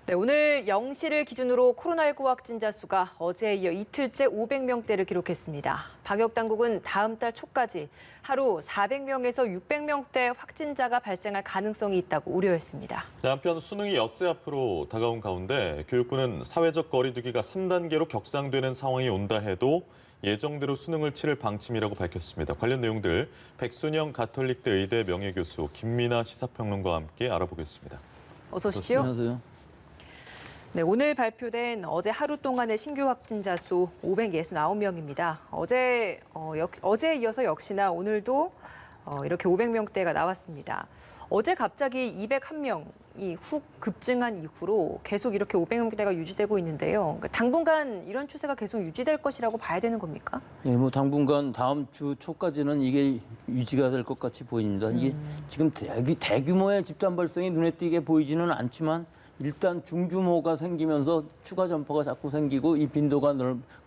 네, 오늘 0시를 기준으로 코로나19 확진자 수가 어제에 이어 이틀째 500명대를 기록했습니다. 방역당국은 다음 달 초까지 하루 400명에서 600명대 확진자가 발생할 가능성이 있다고 우려했습니다. 한편 수능이 엿새 앞으로 다가온 가운데 교육부는 사회적 거리 두기가 3단계로 격상되는 상황이 온다 해도 예정대로 수능을 치를 방침이라고 밝혔습니다. 관련 내용들 백순영 가톨릭대 의대 명예교수 김민아 시사평론가와 함께 알아보겠습니다. 어서 오십시오. 안녕하세요. 네, 오늘 발표된 어제 하루 동안의 신규 확진자 수 569명입니다. 어제에 이어서 역시나 오늘도 이렇게 500명대가 나왔습니다. 어제 갑자기 201명이 훅 급증한 이후로 계속 이렇게 500명대가 유지되고 있는데요. 그러니까 당분간 이런 추세가 계속 유지될 것이라고 봐야 되는 겁니까? 예, 당분간 다음 주 초까지는 이게 유지가 될 것 같이 보입니다. 이게 지금 대규모의 집단 발생이 눈에 띄게 보이지는 않지만 일단 중규모가 생기면서 추가 전파가 자꾸 생기고 이 빈도가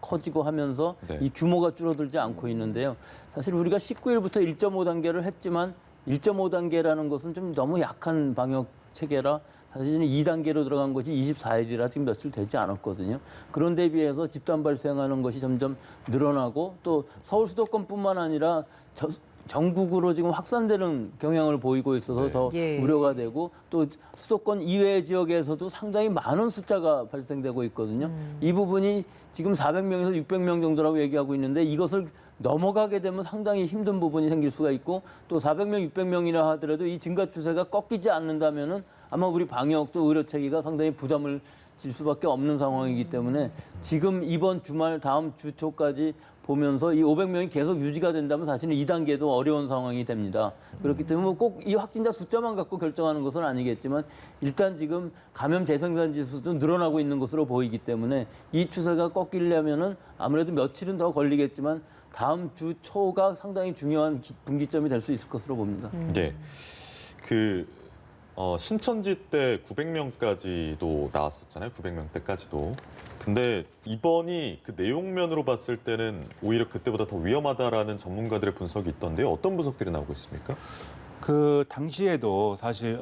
커지고 하면서 이 규모가 줄어들지 않고 있는데요. 사실 우리가 19일부터 1.5단계를 했지만 1.5단계라는 것은 좀 너무 약한 방역 체계라 사실은 2단계로 들어간 것이 24일이라 지금 며칠 되지 않았거든요. 그런 데 비해서 집단 발생하는 것이 점점 늘어나고 또 서울 수도권뿐만 아니라 전국으로 지금 확산되는 경향을 보이고 있어서 더 우려가 되고 또 수도권 이외의 지역에서도 상당히 많은 숫자가 발생되고 있거든요. 이 부분이 지금 400명에서 600명 정도라고 얘기하고 있는데 이것을 넘어가게 되면 상당히 힘든 부분이 생길 수가 있고 또 400명, 600명이라 하더라도 이 증가 추세가 꺾이지 않는다면은 아마 우리 방역 또 의료 체계가 상당히 부담을 질 수밖에 없는 상황이기 때문에 지금 이번 주말 다음 주 초까지 보면서 이 500명이 계속 유지가 된다면 사실은 2단계도 어려운 상황이 됩니다. 그렇기 때문에 꼭 이 확진자 숫자만 갖고 결정하는 것은 아니겠지만 일단 지금 감염 재생산 지수도 늘어나고 있는 것으로 보이기 때문에 이 추세가 꺾이려면은 아무래도 며칠은 더 걸리겠지만 다음 주 초가 상당히 중요한 분기점이 될 수 있을 것으로 봅니다. 네, 신천지 때 900명까지도 나왔었잖아요. 900명대까지도. 근데 이번이 그 내용면으로 봤을 때는 오히려 그때보다 더 위험하다라는 전문가들의 분석이 있던데요. 어떤 분석들이 나오고 있습니까? 그 당시에도 사실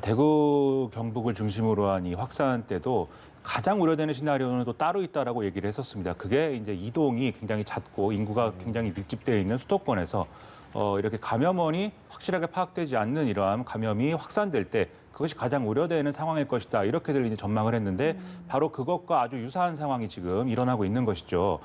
대구 경북을 중심으로 한 이 확산 때도 가장 우려되는 시나리오는 또 따로 있다라고 얘기를 했었습니다. 그게 이제 이동이 굉장히 잦고 인구가 굉장히 밀집되어 있는 수도권에서 이렇게 감염원이 확실하게 파악되지 않는 이러한 감염이 확산될 때 그것이 가장 우려되는 상황일 것이다. 이렇게들 이제 전망을 했는데 바로 그것과 아주 유사한 상황이 지금 일어나고 있는 것이죠.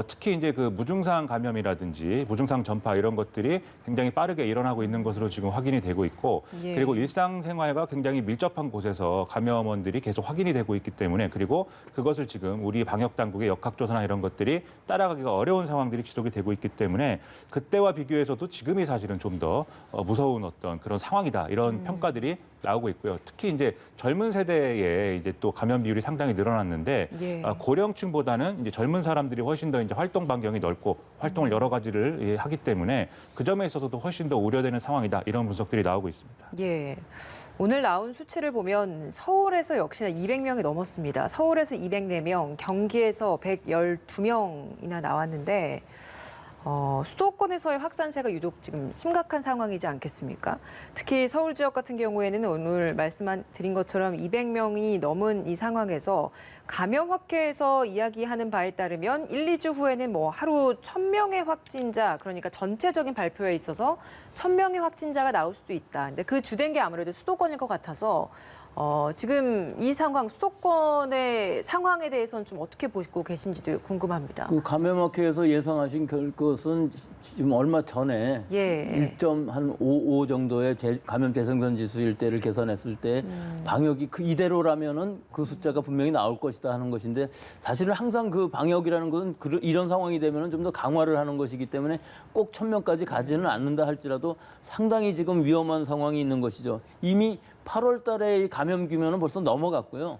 특히 이제 그 무증상 감염이라든지 무증상 전파 이런 것들이 굉장히 빠르게 일어나고 있는 것으로 지금 확인이 되고 있고 그리고 일상생활과 굉장히 밀접한 곳에서 감염원들이 계속 확인이 되고 있기 때문에 그리고 그것을 지금 우리 방역당국의 역학조사나 이런 것들이 따라가기가 어려운 상황들이 지속이 되고 있기 때문에 그때와 비교해서도 지금이 사실은 좀 더 무서운 어떤 그런 상황이다. 이런 평가들이 나오고 있고요. 특히 이제 젊은 세대에 이제 또 감염 비율이 상당히 늘어났는데 고령층보다는 이제 젊은 사람들이 훨씬 더 이제 활동 반경이 넓고 활동을 여러 가지를 하기 때문에 그 점에 있어서도 훨씬 더 우려되는 상황이다. 이런 분석들이 나오고 있습니다. 예. 오늘 나온 수치를 보면 서울에서 역시나 200명이 넘었습니다. 서울에서 204명, 경기에서 112명이나 나왔는데 수도권에서의 확산세가 유독 지금 심각한 상황이지 않겠습니까? 특히 서울 지역 같은 경우에는 오늘 말씀드린 것처럼 200명이 넘은 이 상황에서 감염학회에서 이야기하는 바에 따르면 1, 2주 후에는 뭐 하루 1000명의 확진자, 그러니까 전체적인 발표에 있어서 1000명의 확진자가 나올 수도 있다. 근데 그 주된 게 아무래도 수도권일 것 같아서 지금 이 상황, 수도권의 상황에 대해서는 좀 어떻게 보고 계신지도 궁금합니다. 그 감염학회에서 예상하신 것은 지금 얼마 전에 1.55 정도의 감염 재생산 지수일 때를 계산했을 때 방역이 이대로라면은 그 숫자가 분명히 나올 것이다 하는 것인데 사실은 항상 그 방역이라는 것은 이런 상황이 되면은 좀 더 강화를 하는 것이기 때문에 꼭 1000명까지 가지는 않는다 할지라도 상당히 지금 위험한 상황이 있는 것이죠. 이미 8월 달에 감염 규모는 벌써 넘어갔고요.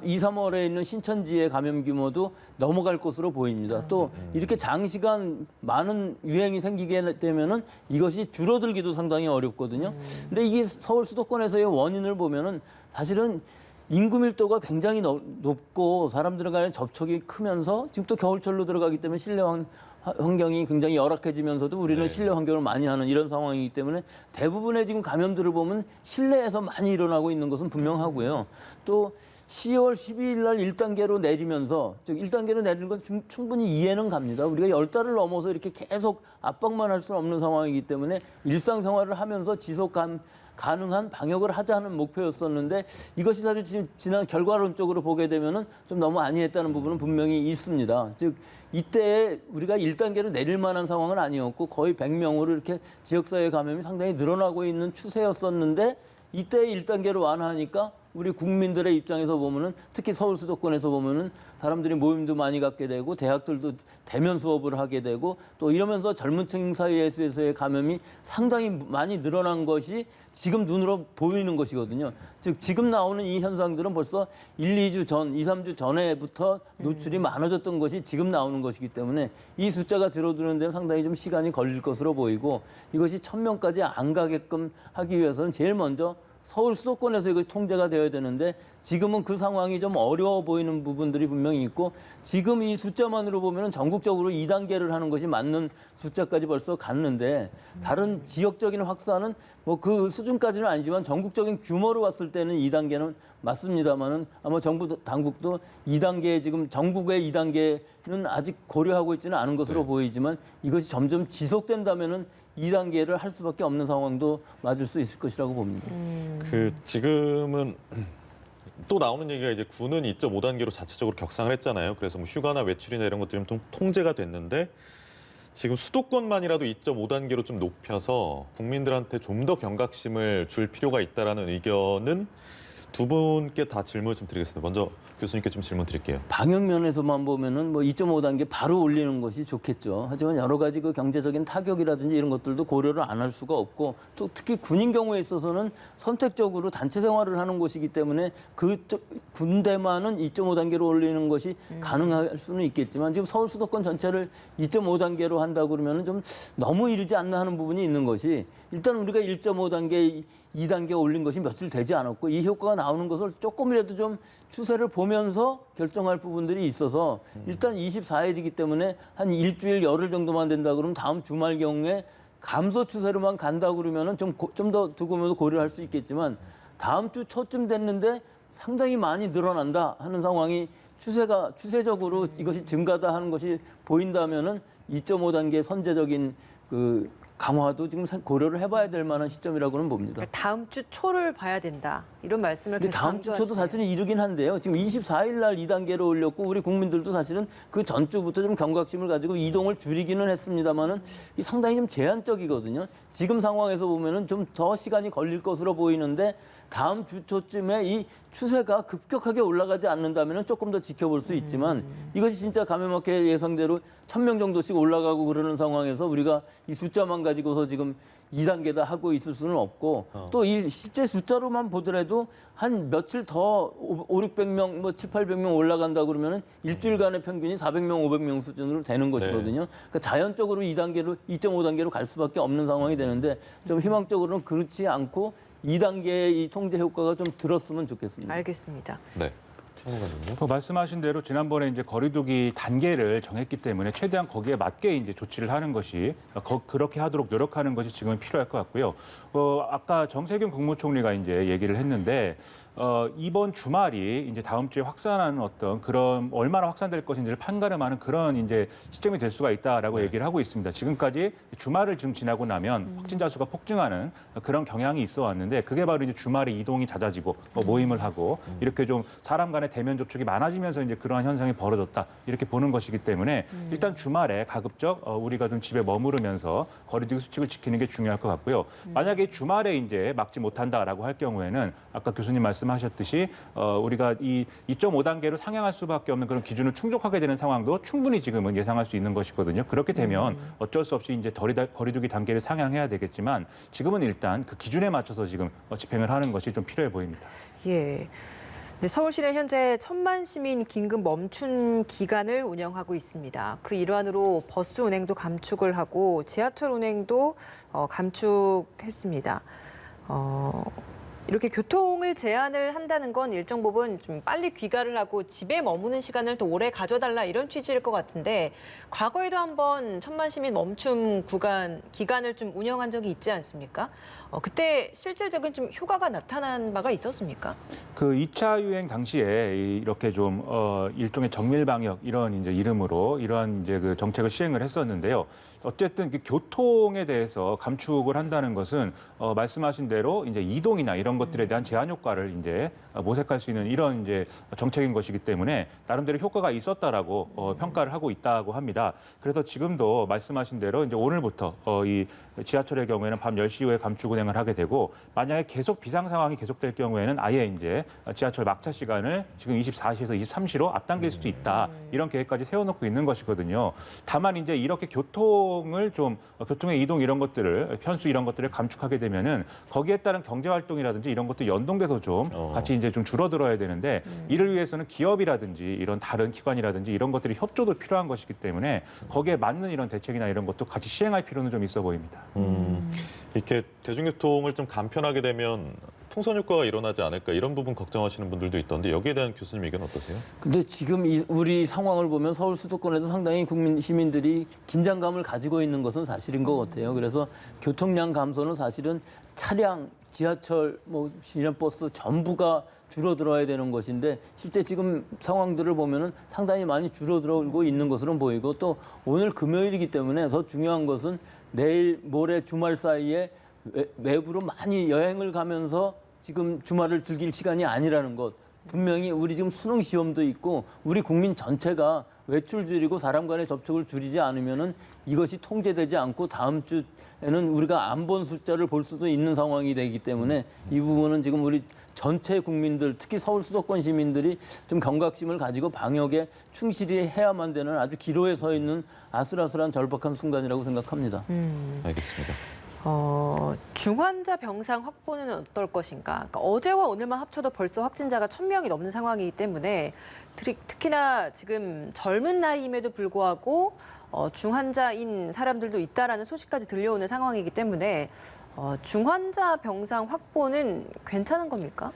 2, 3월에 있는 신천지의 감염 규모도 넘어갈 것으로 보입니다. 또 이렇게 장시간 많은 유행이 생기게 되면은 이것이 줄어들기도 상당히 어렵거든요. 근데 이게 서울 수도권에서의 원인을 보면은 사실은 인구 밀도가 굉장히 높고 사람들 간의 접촉이 크면서 지금 또 겨울철로 들어가기 때문에 실내 환경이 굉장히 열악해지면서도 우리는 실내 환경을 많이 하는 이런 상황이기 때문에 대부분의 지금 감염들을 보면 실내에서 많이 일어나고 있는 것은 분명하고요. 또 10월 12일 날 1단계로 내리면서 즉 1단계로 내리는 건 충분히 이해는 갑니다. 우리가 10달을 넘어서 이렇게 계속 압박만 할 수는 없는 상황이기 때문에 일상생활을 하면서 지속 가능한 방역을 하자는 목표였었는데 이것이 사실 지금 지난 결과론적으로 보게 되면은 좀 너무 안이했다는 부분은 분명히 있습니다. 즉 이때 우리가 1단계로 내릴 만한 상황은 아니었고 거의 100명으로 이렇게 지역사회 감염이 상당히 늘어나고 있는 추세였었는데 이때 1단계로 완화하니까 우리 국민들의 입장에서 보면은 특히 서울 수도권에서 보면은 사람들이 모임도 많이 갖게 되고 대학들도 대면 수업을 하게 되고 또 이러면서 젊은 층 사이에서의 감염이 상당히 많이 늘어난 것이 지금 눈으로 보이는 것이거든요. 즉 지금 나오는 이 현상들은 벌써 1, 2주 전, 2, 3주 전에부터 노출이 많아졌던 것이 지금 나오는 것이기 때문에 이 숫자가 줄어드는 데는 상당히 좀 시간이 걸릴 것으로 보이고 이것이 1000명까지 안 가게끔 하기 위해서는 제일 먼저 서울 수도권에서 이것이 통제가 되어야 되는데 지금은 그 상황이 좀 어려워 보이는 부분들이 분명히 있고 지금 이 숫자만으로 보면 전국적으로 2단계를 하는 것이 맞는 숫자까지 벌써 갔는데 다른 지역적인 확산은 뭐 그 수준까지는 아니지만 전국적인 규모로 봤을 때는 2단계는 맞습니다만은 아마 정부 당국도 2단계 지금 전국의 2단계는 아직 고려하고 있지는 않은 것으로 보이지만 이것이 점점 지속된다면은 2단계를 할 수밖에 없는 상황도 맞을 수 있을 것이라고 봅니다. 그 지금은 또 나오는 얘기가 이제 군은 2.5단계로 자체적으로 격상을 했잖아요. 그래서 뭐 휴가나 외출이나 이런 것들이 좀 통제가 됐는데 지금 수도권만이라도 2.5단계로 좀 높여서 국민들한테 좀 더 경각심을 줄 필요가 있다라는 의견은 두 분께 다 질문을 좀 드리겠습니다. 먼저 교수님께 좀 질문 드릴게요. 방역 면에서만 보면은 뭐 2.5단계 바로 올리는 것이 좋겠죠. 하지만 여러 가지 그 경제적인 타격이라든지 이런 것들도 고려를 안 할 수가 없고 또 특히 군인 경우에 있어서는 선택적으로 단체 생활을 하는 곳이기 때문에 그 군대만은 2.5단계로 올리는 것이 가능할 수는 있겠지만 지금 서울 수도권 전체를 2.5단계로 한다고 그러면은 좀 너무 이르지 않나 하는 부분이 있는 것이 일단 우리가 1.5단계 2단계 올린 것이 며칠 되지 않았고 이 효과가 나오는 것을 조금이라도 좀 추세를 보면서 결정할 부분들이 있어서 일단 24일이기 때문에 한 일주일 열흘 정도만 된다 그러면 다음 주말경에 감소 추세로만 간다 그러면은 좀 더 두고 고려할 수 있겠지만 다음 주 초쯤 됐는데 상당히 많이 늘어난다 하는 상황이 추세적으로 이것이 증가다 하는 것이 보인다면은 2.5단계 선제적인 그 강화도 지금 고려를 해봐야 될 만한 시점이라고는 봅니다. 그러니까 다음 주 초를 봐야 된다. 이런 말씀을 근데 계속 다음 주 초도 강조하시네요. 사실은 이르긴 한데요. 지금 24일 날 2단계로 올렸고 우리 국민들도 사실은 그 전주부터 좀 경각심을 가지고 이동을 줄이기는 했습니다만은 상당히 좀 제한적이거든요. 지금 상황에서 보면은 좀 더 시간이 걸릴 것으로 보이는데 다음 주 초쯤에 이 추세가 급격하게 올라가지 않는다면 조금 더 지켜볼 수 있지만 이것이 진짜 감염학회 예상대로 1000명 정도씩 올라가고 그러는 상황에서 우리가 이 숫자만 가지고서 지금 2단계다 하고 있을 수는 없고 또 이 실제 숫자로만 보더라도 한 며칠 더 5, 600명, 뭐 7, 800명 올라간다 그러면은 일주일간의 평균이 400명, 500명 수준으로 되는 것이거든요. 그러니까 자연적으로 2.5단계로 갈 수밖에 없는 상황이 되는데 좀 희망적으로는 그렇지 않고 2단계의 이 통제 효과가 좀 들었으면 좋겠습니다. 네. 알겠습니다. 말씀하신 대로 지난번에 이제 거리두기 단계를 정했기 때문에 최대한 거기에 맞게 이제 조치를 하는 것이 그렇게 하도록 노력하는 것이 지금은 필요할 것 같고요. 아까 정세균 국무총리가 이제 얘기를 했는데 이번 주말이 이제 다음 주에 확산하는 어떤 그런 얼마나 확산될 것인지를 판가름하는 그런 이제 시점이 될 수가 있다라고 얘기를 하고 있습니다. 지금까지 주말을 지금 지나고 나면 확진자 수가 폭증하는 그런 경향이 있어 왔는데 그게 바로 이제 주말에 이동이 잦아지고 모임을 하고 이렇게 좀 사람 간의 대면 접촉이 많아지면서 이제 그러한 현상이 벌어졌다 이렇게 보는 것이기 때문에 일단 주말에 가급적 우리가 좀 집에 머무르면서 거리두기 수칙을 지키는 게 중요할 것 같고요. 만약에 주말에 이제 막지 못한다라고 할 경우에는 아까 교수님 말씀하셨듯이 우리가 이 2.5단계로 상향할 수밖에 없는 그런 기준을 충족하게 되는 상황도 충분히 지금은 예상할 수 있는 것이거든요. 그렇게 되면 어쩔 수 없이 이제 거리두기 단계를 상향해야 되겠지만 지금은 일단 그 기준에 맞춰서 지금 집행을 하는 것이 좀 필요해 보입니다. 예. 네, 서울시는 현재 1000만 시민 긴급 멈춤 기간을 운영하고 있습니다. 그 일환으로 버스 운행도 감축을 하고 지하철 운행도 감축했습니다. 이렇게 교통을 제한을 한다는 건 일정 부분 좀 빨리 귀가를 하고 집에 머무는 시간을 더 오래 가져달라 이런 취지일 것 같은데 과거에도 한번 천만 시민 멈춤 기간을 좀 운영한 적이 있지 않습니까? 그때 실질적인 좀 효과가 나타난 바가 있었습니까? 그 2차 유행 당시에 이렇게 좀 일종의 정밀 방역 이런 이제 이름으로 이러한 이제 그 정책을 시행을 했었는데요. 어쨌든 그 교통에 대해서 감축을 한다는 것은 말씀하신 대로 이제 이동이나 이런 것들에 대한 제한 효과를 이제 모색할 수 있는 이런 이제 정책인 것이기 때문에 나름대로 효과가 있었다라고 평가를 하고 있다고 합니다. 그래서 지금도 말씀하신 대로 이제 오늘부터 이 지하철의 경우에는 밤 10시 이후에 감축 운행을 하게 되고 만약에 계속 비상 상황이 계속될 경우에는 아예 이제 지하철 막차 시간을 지금 24시에서 23시로 앞당길 수도 있다. 이런 계획까지 세워놓고 있는 것이거든요. 다만 이제 이렇게 교통을 좀 교통의 이동 이런 것들을 편수 이런 것들을 감축하게 되면은 거기에 따른 경제 활동이라든지 이런 것도 연동돼서 좀 같이 이제 좀 줄어들어야 되는데 이를 위해서는 기업이라든지 이런 다른 기관이라든지 이런 것들이 협조도 필요한 것이기 때문에 거기에 맞는 이런 대책이나 이런 것도 같이 시행할 필요는 좀 있어 보입니다. 이렇게 대중교통을 좀 간편하게 되면 풍선 효과가 일어나지 않을까 이런 부분 걱정하시는 분들도 있던데 여기에 대한 교수님 의견 어떠세요? 근데 지금 우리 상황을 보면 서울 수도권에도 상당히 시민들이 긴장감을 가지고 있는 것은 사실인 것 같아요. 그래서 교통량 감소는 사실은 차량, 지하철, 시내버스 전부가 줄어들어야 되는 것인데 실제 지금 상황들을 보면은 상당히 많이 줄어들고 있는 것으로 보이고 또 오늘 금요일이기 때문에 더 중요한 것은 내일 모레 주말 사이에 외부로 많이 여행을 가면서 지금 주말을 즐길 시간이 아니라는 것. 분명히 우리 지금 수능 시험도 있고 우리 국민 전체가 외출 줄이고 사람 간의 접촉을 줄이지 않으면은 이것이 통제되지 않고 다음 주에는 우리가 안 본 숫자를 볼 수도 있는 상황이 되기 때문에 이 부분은 지금 우리 전체 국민들, 특히 서울 수도권 시민들이 좀 경각심을 가지고 방역에 충실히 해야만 되는 아주 기로에 서 있는 아슬아슬한 절박한 순간이라고 생각합니다. 알겠습니다. 중환자 병상 확보는 어떨 것인가? 그러니까 어제와 오늘만 합쳐도 벌써 확진자가 1,000명이 넘는 상황이기 때문에 특히나 지금 젊은 나이임에도 불구하고 중환자인 사람들도 있다라는 소식까지 들려오는 상황이기 때문에 중환자 병상 확보는 괜찮은 겁니까?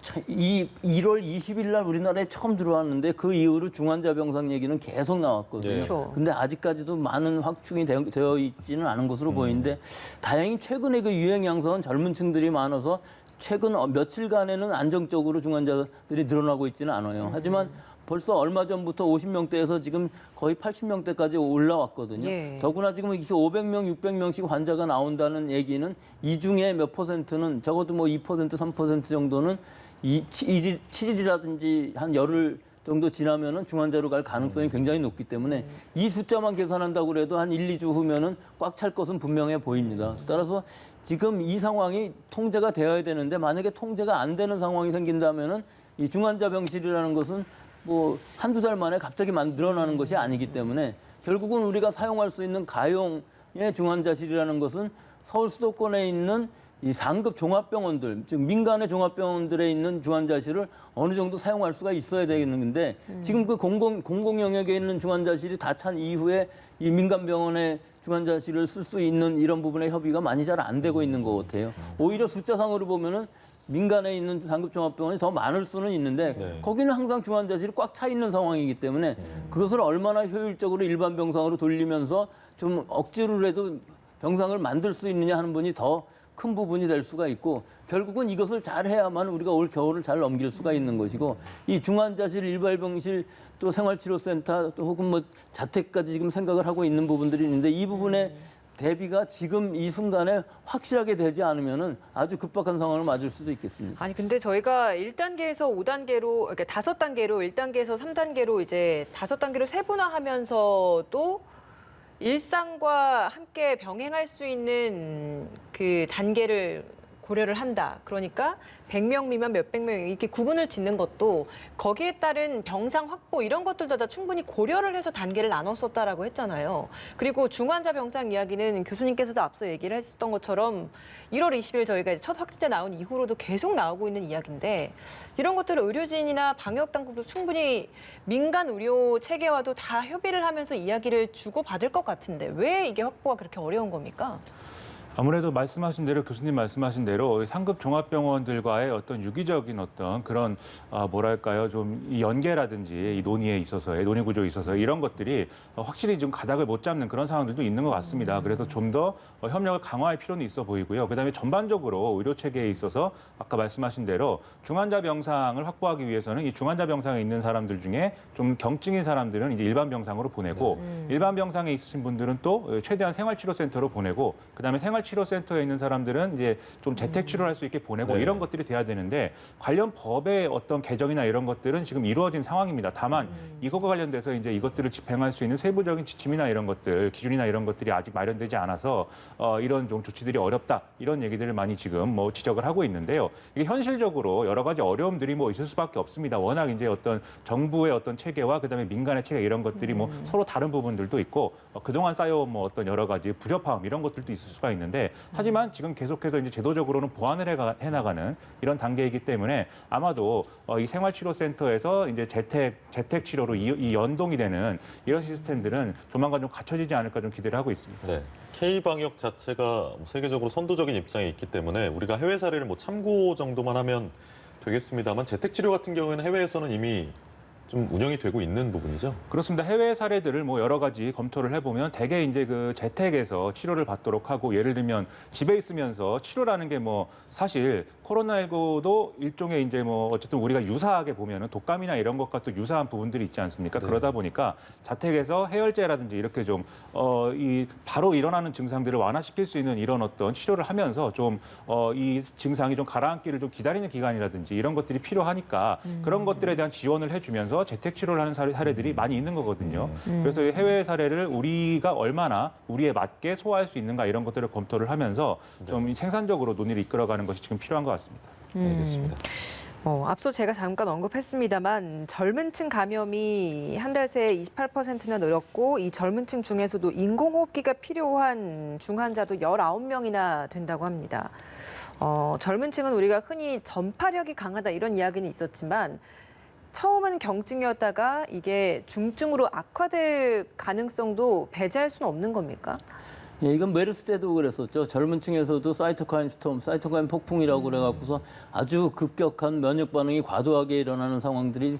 1월 20일 날 우리나라에 처음 들어왔는데 그 이후로 중환자 병상 얘기는 계속 나왔거든요. 그렇죠. 근데 아직까지도 많은 확충이 되어 있지는 않은 것으로 보이는데 다행히 최근에 그 유행 양상은 젊은 층들이 많아서 최근 며칠간에는 안정적으로 중환자들이 늘어나고 있지는 않아요. 하지만 벌써 얼마 전부터 50명대에서 지금 거의 80명대까지 올라왔거든요. 예. 더구나 지금 이렇게 500명, 600명씩 환자가 나온다는 얘기는 이 중에 몇 퍼센트는 적어도 2%, 3% 정도는 7일이라든지 한 열흘 정도 지나면은 중환자로 갈 가능성이 굉장히 높기 때문에 이 숫자만 계산한다고 해도 한 1, 2주 후면은 꽉 찰 것은 분명해 보입니다. 따라서 지금 이 상황이 통제가 되어야 되는데 만약에 통제가 안 되는 상황이 생긴다면은 이 중환자 병실이라는 것은 한두 달 만에 갑자기 늘어나는 것이 아니기 때문에 결국은 우리가 사용할 수 있는 가용의 중환자실이라는 것은 서울 수도권에 있는 이 상급 종합병원들, 즉 민간의 종합병원들에 있는 중환자실을 어느 정도 사용할 수가 있어야 되겠는데 지금 그 공공 영역에 있는 중환자실이 다 찬 이후에 이 민간 병원의 중환자실을 쓸 수 있는 이런 부분의 협의가 많이 잘 안 되고 있는 것 같아요. 오히려 숫자상으로 보면은 민간에 있는 상급 종합병원이 더 많을 수는 있는데 거기는 항상 중환자실이 꽉 차 있는 상황이기 때문에 그것을 얼마나 효율적으로 일반 병상으로 돌리면서 좀 억지로라도 병상을 만들 수 있느냐 하는 분이 더 큰 부분이 될 수가 있고 결국은 이것을 잘 해야만 우리가 올 겨울을 잘 넘길 수가 있는 것이고 이 중환자실, 일발병실 또 생활치료센터 또 혹은 자택까지 지금 생각을 하고 있는 부분들이 있는데 이 부분에 대비가 지금 이 순간에 확실하게 되지 않으면은 아주 급박한 상황을 맞을 수도 있겠습니다. 아니 근데 저희가 1단계에서 5단계로 그러니까 5단계로 1단계에서 3단계로 이제 5단계로 세분화하면서도 일상과 함께 병행할 수 있는 그 단계를 고려를 한다. 그러니까 100명 미만 몇백 명 이렇게 구분을 짓는 것도 거기에 따른 병상 확보 이런 것들도 다 충분히 고려를 해서 단계를 나눴었다라고 했잖아요. 그리고 중환자 병상 이야기는 교수님께서도 앞서 얘기를 했었던 것처럼 1월 20일 저희가 이제 첫 확진자 나온 이후로도 계속 나오고 있는 이야기인데 이런 것들을 의료진이나 방역 당국도 충분히 민간 의료 체계와도 다 협의를 하면서 이야기를 주고받을 것 같은데 왜 이게 확보가 그렇게 어려운 겁니까? 아무래도 말씀하신 대로 교수님 말씀하신 대로 상급 종합병원들과의 어떤 유기적인 어떤 그런 뭐랄까요 좀 이 연계라든지 이 논의에 있어서의 논의 구조에 있어서 이런 것들이 확실히 좀 가닥을 못 잡는 그런 상황들도 있는 것 같습니다. 그래서 좀 더 협력을 강화할 필요는 있어 보이고요. 그다음에 전반적으로 의료 체계에 있어서 아까 말씀하신 대로 중환자 병상을 확보하기 위해서는 이 중환자 병상에 있는 사람들 중에 좀 경증인 사람들은 이제 일반 병상으로 보내고 일반 병상에 있으신 분들은 또 최대한 생활치료센터로 보내고 그다음에 생활치료센터에 있는 사람들은 이제 좀 재택 치료를 할 수 있게 보내고 네. 이런 것들이 돼야 되는데 관련 법의 어떤 개정이나 이런 것들은 지금 이루어진 상황입니다. 다만 이것과 관련돼서 이제 이것들을 집행할 수 있는 세부적인 지침이나 이런 것들, 기준이나 이런 것들이 아직 마련되지 않아서 이런 좀 조치들이 어렵다 이런 얘기들을 많이 지금 뭐 지적을 하고 있는데요. 이게 현실적으로 여러 가지 어려움들이 뭐 있을 수밖에 없습니다. 워낙 이제 어떤 정부의 어떤 체계와 그다음에 민간의 체계 이런 것들이 뭐 서로 다른 부분들도 있고 그동안 쌓여온 뭐 어떤 여러 가지 부적합함 이런 것들도 있을 수가 있는데 하지만 지금 계속해서 이제 제도적으로는 보완을 해나가는 이런 단계이기 때문에 아마도 이 생활치료센터에서 이제 재택 치료로 이 연동이 되는 이런 시스템들은 조만간 좀 갖춰지지 않을까 좀 기대를 하고 있습니다. 네. K-방역 자체가 세계적으로 선도적인 입장에 있기 때문에 우리가 해외 사례를 뭐 참고 정도만 하면 되겠습니다만 재택치료 같은 경우에는 해외에서는 이미 좀 운영이 되고 있는 부분이죠. 그렇습니다. 해외 사례들을 뭐 여러 가지 검토를 해보면 대개 이제 그 재택에서 치료를 받도록 하고 예를 들면 집에 있으면서 치료라는 게 뭐 사실 코로나19도 일종의 이제 뭐 어쨌든 우리가 유사하게 보면은 독감이나 이런 것과 또 유사한 부분들이 있지 않습니까? 네. 그러다 보니까 자택에서 해열제라든지 이렇게 좀 이 바로 일어나는 증상들을 완화시킬 수 있는 이런 어떤 치료를 하면서 좀 이 증상이 좀 가라앉기를 좀 기다리는 기간이라든지 이런 것들이 필요하니까 그런 것들에 대한 지원을 해주면서 재택 치료를 하는 사례들이 많이 있는 거거든요. 그래서 이 해외 사례를 우리가 얼마나 우리에 맞게 소화할 수 있는가 이런 것들을 검토를 하면서 좀 생산적으로 논의를 이끌어가는 것이 지금 필요한 것 같습니다. 알겠습니다. 앞서 제가 잠깐 언급했습니다만 젊은 층 감염이 한 달 새에 28%나 늘었고 이 젊은 층 중에서도 인공호흡기가 필요한 중환자도 19명이나 된다고 합니다. 젊은 층은 우리가 흔히 전파력이 강하다 이런 이야기는 있었지만 처음은 경증이었다가 이게 중증으로 악화될 가능성도 배제할 수는 없는 겁니까? 예, 이건 메르스 때도 그랬었죠. 젊은 층에서도 사이토카인 스톰, 사이토카인 폭풍이라고 그래갖고서 아주 급격한 면역 반응이 과도하게 일어나는 상황들이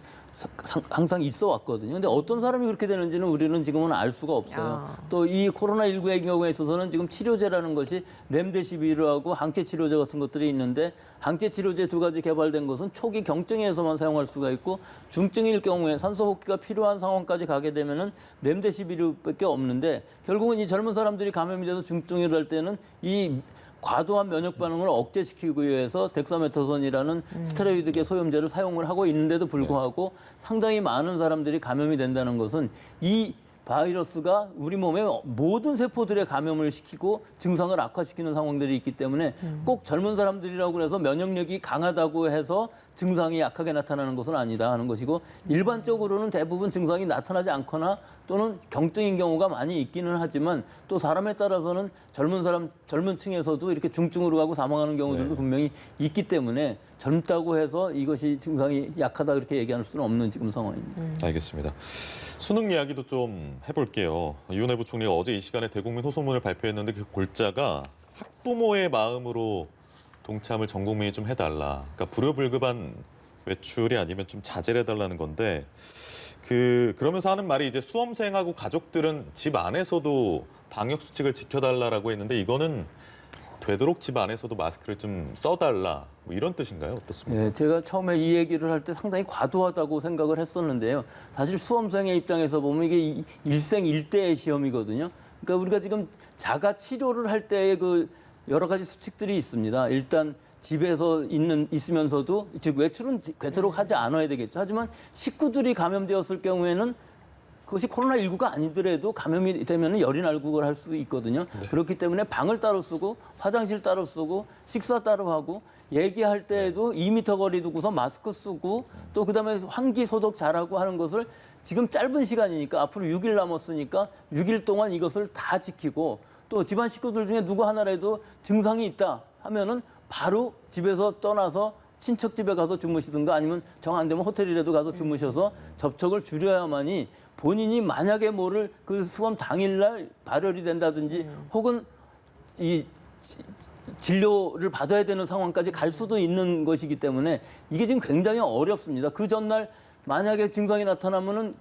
항상 있어 왔거든요. 근데 어떤 사람이 그렇게 되는지는 우리는 지금은 알 수가 없어요. 또 이 코로나19의 경우에 있어서는 지금 치료제라는 것이 렘데시비르하고 항체 치료제 같은 것들이 있는데 항체 치료제 두 가지 개발된 것은 초기 경증에서만 사용할 수가 있고 중증일 경우에 산소 호흡기가 필요한 상황까지 가게 되면은 렘데시비르밖에 없는데 결국은 이 젊은 사람들이 감염이 돼서 중증이 될 때는 이 과도한 면역 반응을 억제시키기 위해서 덱사메타손이라는 스테로이드계 소염제를 사용을 하고 있는데도 불구하고 상당히 많은 사람들이 감염이 된다는 것은 이 바이러스가 우리 몸의 모든 세포들의 감염을 시키고 증상을 악화시키는 상황들이 있기 때문에 꼭 젊은 사람들이라고 해서 면역력이 강하다고 해서 증상이 약하게 나타나는 것은 아니다 하는 것이고 일반적으로는 대부분 증상이 나타나지 않거나 또는 경증인 경우가 많이 있기는 하지만 또 사람에 따라서는 젊은 층에서도 이렇게 중증으로 가고 사망하는 경우들도 분명히 있기 때문에 젊다고 해서 이것이 증상이 약하다 그렇게 얘기할 수는 없는 지금 상황입니다. 알겠습니다. 수능 이야기도 좀 해볼게요. 유은혜 부총리가 어제 이 시간에 대국민 호소문을 발표했는데 그 골자가 학부모의 마음으로 동참을 전 국민이 좀 해달라. 그러니까 불효불급한 외출이 아니면 좀 자제를 해달라는 건데 그러면서 하는 말이 이제 수험생하고 가족들은 집 안에서도 방역 수칙을 지켜달라라고 했는데 이거는 되도록 집 안에서도 마스크를 좀 써달라 뭐 이런 뜻인가요? 어떻습니까? 예, 제가 처음에 이 얘기를 할 때 상당히 과도하다고 생각을 했었는데요. 사실 수험생의 입장에서 보면 이게 일생일대의 시험이거든요. 그러니까 우리가 지금 자가 치료를 할 때의 그 여러 가지 수칙들이 있습니다. 일단 집에서 있으면서도 즉 외출은 되도록 하지 않아야 되겠죠. 하지만 식구들이 감염되었을 경우에는 그것이 코로나19가 아니더라도 감염이 되면 열이 날국을 할 수 있거든요. 그렇기 때문에 방을 따로 쓰고 화장실 따로 쓰고 식사 따로 하고 얘기할 때에도 2m 거리 두고서 마스크 쓰고 또 그다음에 환기 소독 잘하고 하는 것을 지금 짧은 시간이니까 앞으로 6일 남았으니까 6일 동안 이것을 다 지키고 또 집안 식구들 중에 누구 하나라도 증상이 있다 하면은 바로 집에서 떠나서 친척 집에 가서 주무시든가 아니면 정 안 되면 호텔이라도 가서 주무셔서 접촉을 줄여야만이 본인이 만약에 뭐를 그 수험 당일날 발열이 된다든지 혹은 이 진료를 받아야 되는 상황까지 갈 수도 있는 것이기 때문에 이게 지금 굉장히 어렵습니다. 그 전날 만약에 증상이 나타나면은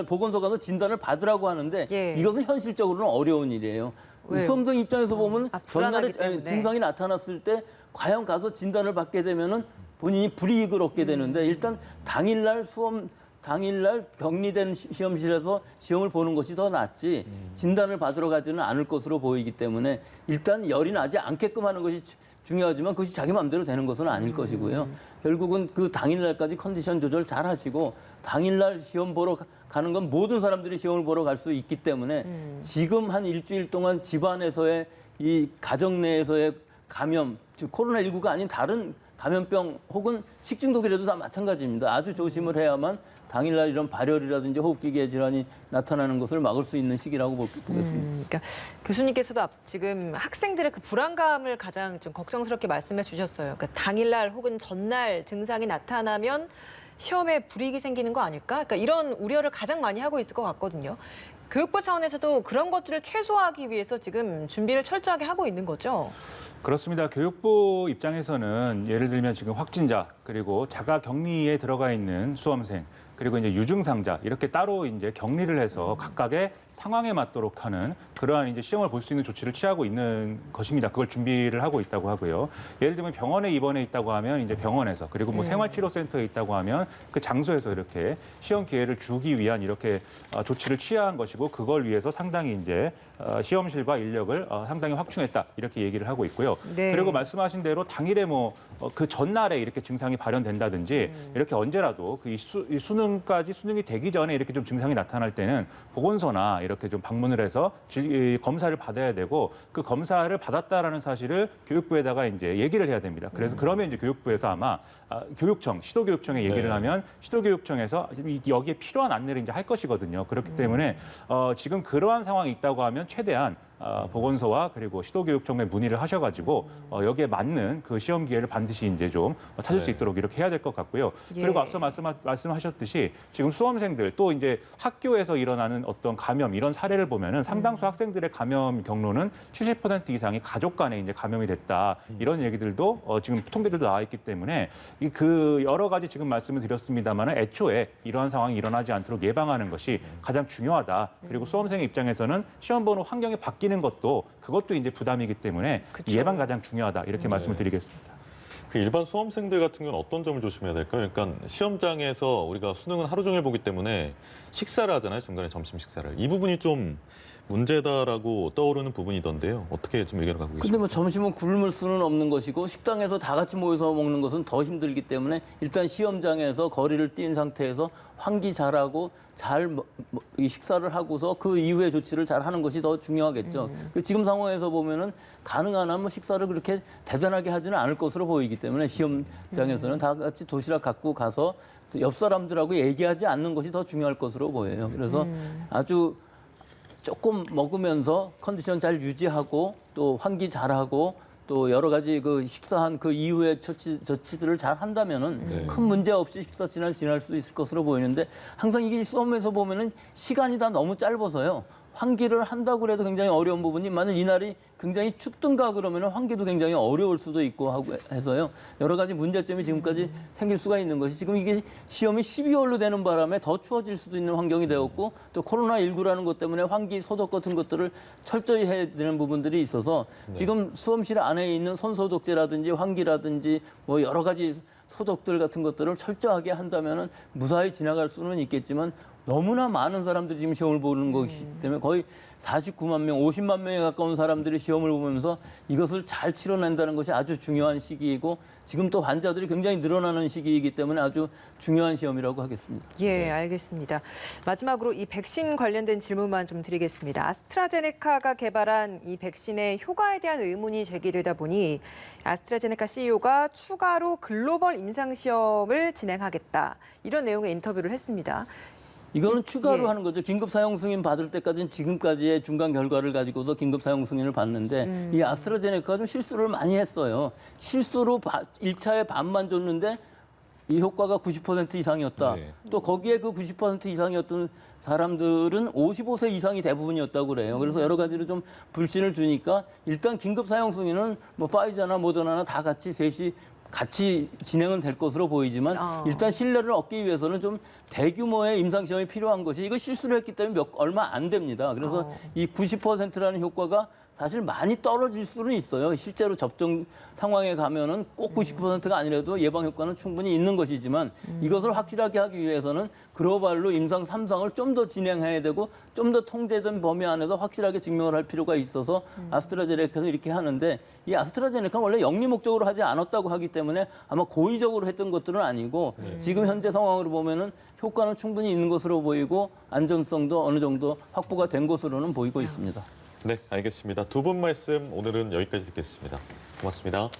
보건소 가서 진단을 받으라고 하는데 예. 이것은 현실적으로는 어려운 일이에요. 왜요? 수험생 입장에서 보면 불안하기 전날에 때문에. 증상이 나타났을 때 과연 가서 진단을 받게 되면은 본인이 불이익을 얻게 되는데 일단 당일날 격리된 시험실에서 시험을 보는 것이 더 낫지 진단을 받으러 가지는 않을 것으로 보이기 때문에 일단 열이 나지 않게끔 하는 것이 중요하지만 그것이 자기 마음대로 되는 것은 아닐 것이고요. 결국은 그 당일날까지 컨디션 조절 잘 하시고 당일날 시험 보러 가는 건 모든 사람들이 시험을 보러 갈 수 있기 때문에 지금 한 일주일 동안 집안에서의 이 가정 내에서의 감염, 즉 코로나19가 아닌 다른 감염병 혹은 식중독이라도 다 마찬가지입니다. 아주 조심을 해야만 당일날 이런 발열이라든지 호흡기계 질환이 나타나는 것을 막을 수 있는 시기라고 보겠습니다. 그러니까 교수님께서도 지금 학생들의 그 불안감을 가장 좀 걱정스럽게 말씀해 주셨어요. 그러니까 당일날 혹은 전날 증상이 나타나면 시험에 불이익이 생기는 거 아닐까? 그러니까 이런 우려를 가장 많이 하고 있을 것 같거든요. 교육부 차원에서도 그런 것들을 최소화하기 위해서 지금 준비를 철저하게 하고 있는 거죠. 그렇습니다. 교육부 입장에서는 예를 들면 지금 확진자 그리고 자가 격리에 들어가 있는 수험생 그리고 이제 유증상자 이렇게 따로 이제 격리를 해서 각각의 상황에 맞도록 하는 그러한 이제 시험을 볼 수 있는 조치를 취하고 있는 것입니다. 그걸 준비를 하고 있다고 하고요. 예를 들면 병원에 입원해 있다고 하면 이제 병원에서 그리고 뭐 생활치료센터에 있다고 하면 그 장소에서 이렇게 시험 기회를 주기 위한 이렇게 조치를 취한 것이고 그걸 위해서 상당히 이제 시험실과 인력을 상당히 확충했다 이렇게 얘기를 하고 있고요. 네. 그리고 말씀하신 대로 당일에 뭐 그 전날에 이렇게 증상이 발현된다든지 이렇게 언제라도 그 수능이 되기 전에 이렇게 좀 증상이 나타날 때는 보건소나 이렇게 좀 방문을 해서 검사를 받아야 되고 그 검사를 받았다라는 사실을 교육부에다가 이제 얘기를 해야 됩니다. 그래서 그러면 이제 교육부에서 아마 시도교육청에 얘기를 하면 시도교육청에서 여기에 필요한 안내를 이제 할 것이거든요. 그렇기 때문에 지금 그러한 상황이 있다고 하면 최대한 보건소와 그리고 시도교육청에 문의를 하셔가지고 여기에 맞는 그 시험 기회를 반드시 이제 좀 찾을 수 있도록 이렇게 해야 될 것 같고요. 예. 그리고 앞서 말씀하셨듯이 지금 수험생들 또 이제 학교에서 일어나는 어떤 감염 이런 사례를 보면은 상당수 학생들의 감염 경로는 70% 이상이 가족 간에 이제 감염이 됐다 이런 얘기들도 지금 통계들도 나와 있기 때문에 그 여러 가지 지금 말씀을 드렸습니다만은 애초에 이러한 상황이 일어나지 않도록 예방하는 것이 가장 중요하다. 그리고 수험생의 입장에서는 시험 보는 환경이 바뀌는 것도 그것도 이제 부담이기 때문에 그쵸. 예방 가장 중요하다 이렇게 말씀을 드리겠습니다. 그 일반 수험생들 같은 경우는 어떤 점을 조심해야 될까요? 그러니까 시험장에서 우리가 수능은 하루 종일 보기 때문에 식사를 하잖아요. 중간에 점심 식사를. 이 부분이 좀 문제다라고 떠오르는 부분이던데요. 어떻게 좀 의견을 갖고 근데 계십니까? 뭐 점심은 굶을 수는 없는 것이고 식당에서 다 같이 모여서 먹는 것은 더 힘들기 때문에 일단 시험장에서 거리를 띈 상태에서 환기 잘하고 이 식사를 하고서 그 이후에 조치를 잘 하는 것이 더 중요하겠죠. 지금 상황에서 보면은 가능한 한 식사를 그렇게 대단하게 하지는 않을 것으로 보이기 때문에 시험장에서는 다 같이 도시락 갖고 가서 옆 사람들하고 얘기하지 않는 것이 더 중요할 것으로 보여요. 그래서 아주 조금 먹으면서 컨디션 잘 유지하고 또 환기 잘하고 또 여러 가지 그 식사한 그 이후에 조치들을 잘 한다면은 큰 문제 없이 식사 시간을 지날 수 있을 것으로 보이는데 항상 이게 시험에서 보면은 시간이 다 너무 짧아서요. 환기를 한다고 해도 굉장히 어려운 부분이 만약 이날이 굉장히 춥든가 그러면 환기도 굉장히 어려울 수도 있고 하고 해서요. 여러 가지 문제점이 지금까지 생길 수가 있는 것이 지금 이게 시험이 12월로 되는 바람에 더 추워질 수도 있는 환경이 되었고 또 코로나19라는 것 때문에 환기, 소독 같은 것들을 철저히 해야 되는 부분들이 있어서 지금 수험실 안에 있는 손소독제라든지 환기라든지 뭐 여러 가지 소독들 같은 것들을 철저하게 한다면은 무사히 지나갈 수는 있겠지만 너무나 많은 사람들이 지금 시험을 보는 것이기 때문에 거의 49만 명, 50만 명에 가까운 사람들이 시험을 보면서 이것을 잘 치러낸다는 것이 아주 중요한 시기이고 지금 또 환자들이 굉장히 늘어나는 시기이기 때문에 아주 중요한 시험이라고 하겠습니다. 예, 알겠습니다. 마지막으로 이 백신 관련된 질문만 좀 드리겠습니다. 아스트라제네카가 개발한 이 백신의 효과에 대한 의문이 제기되다 보니 아스트라제네카 CEO가 추가로 글로벌 임상시험을 진행하겠다. 이런 내용의 인터뷰를 했습니다. 이거는 추가로 예. 하는 거죠. 긴급 사용 승인 받을 때까지는 지금까지의 중간 결과를 가지고서 긴급 사용 승인을 받는데 이 아스트라제네카가 좀 실수를 많이 했어요. 실수로 1차에 반만 줬는데 이 효과가 90% 이상이었다. 네. 또 거기에 그 90% 이상이었던 사람들은 55세 이상이 대부분이었다고 그래요. 그래서 여러 가지로 좀 불신을 주니까 일단 긴급 사용 승인은 뭐 파이자나 모더나나 다 같이 셋이 같이 진행은 될 것으로 보이지만 일단 신뢰를 얻기 위해서는 좀 대규모의 임상시험이 필요한 것이 이거 실수를 했기 때문에 얼마 안 됩니다. 그래서 이 90%라는 효과가 사실 많이 떨어질 수는 있어요. 실제로 접종 상황에 가면은 꼭 90%가 아니라도 예방 효과는 충분히 있는 것이지만 이것을 확실하게 하기 위해서는 글로벌로 임상 3상을 좀 더 진행해야 되고 좀 더 통제된 범위 안에서 확실하게 증명을 할 필요가 있어서 아스트라제네카에서 이렇게 하는데 이 아스트라제네카는 원래 영리 목적으로 하지 않았다고 하기 때문에 아마 고의적으로 했던 것들은 아니고 지금 현재 상황으로 보면은 효과는 충분히 있는 것으로 보이고 안전성도 어느 정도 확보가 된 것으로는 보이고 있습니다. 네, 알겠습니다. 두 분 말씀 오늘은 여기까지 듣겠습니다. 고맙습니다.